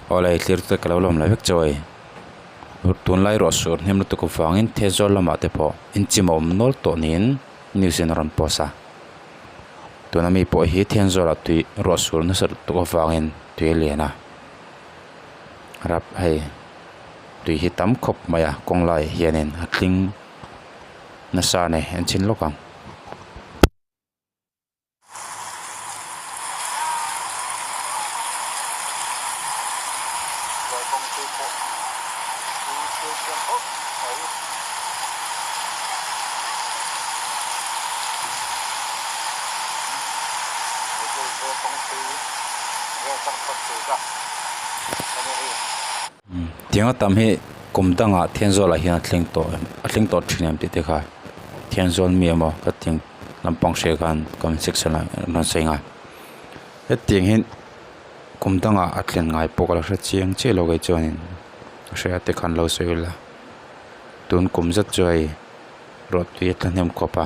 olay clear to kalawlom la vek joy tun lai ro sur nem to ko fangin thezol lama te po inchimom nol to nin newsin ron posa tunami po hi thenzol atui ro sur na sar to ko fangin tuelena rap hai tui hi tam khop maya konglai hianin atling na sa ne enchin lokang tiếng tam hi kum danga thianzol a hian atling to thinem ti te kha thianzol mi amo ka ting lampang she kan kam section na senga he ting hin kum danga atlen ngai pokala hra chiang che lo gai chonin hre te khan lo soila tun kum zat choi rot ti thanem khopa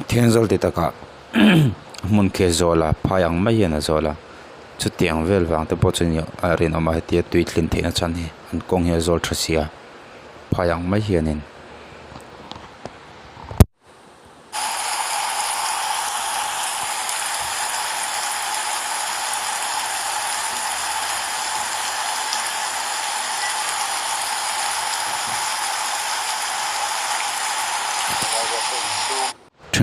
thianzol ti taka mun khe zola phayang mai yana zola chu tiang vel wang te pochini arin ama hetia tuitlin thena chani an kong he zol thrasia phayang mai hianin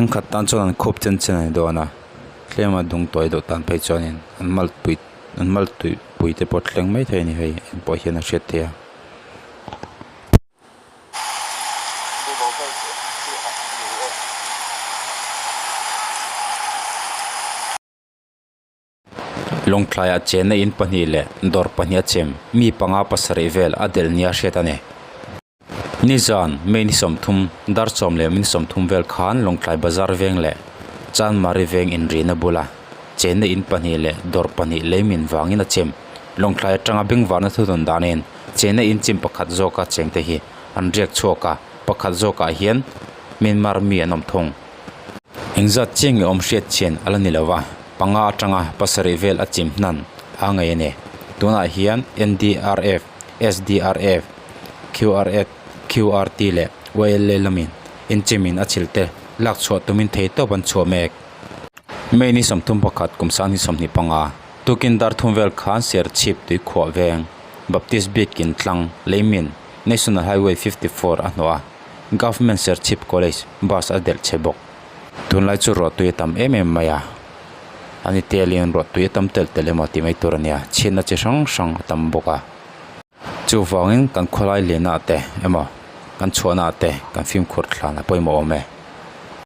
thing khat tan chon khop chen chen do na klema dung toy do tan pai chonin an mal tui pui te pot leng mai thai ni hei po hian a hret thia Lawngtlai a chen in pani le dor pania chem mi panga pasari vel adel nia hretane nizan meni somthum dar chom le min somthum vel khan Lawngtlai bazar veng le chan mari veng in rina bula chen in pani le dor pani leimin wangin a chem Lawngtlai atanga beng wana thudon danen chen in chim pakhat zoka chengte hi an riak choka pakhat zoka hian min mar mi anom thong engza cheng om hriat chen alani lawa panga atanga pasari vel a chim nan angai ne tuna hian NDRF SDRF QRT le wail le lamin in chimin achilte lak chho tumin thei to ban chho mek meni somthum pakhat kumsani somni panga tukin dar thumvel khan Serchhip tui khwa veng baptist bikin tlang leimin National Highway 54 anwa government Serchhip college bus adel chebok tunlai chu ro tui tam maya ani telin ro tui tam tel telemati mai turania china che sang tam boka chu wangin kan kholai lena te emo kan chhuana te kan film khur thlana poimo ome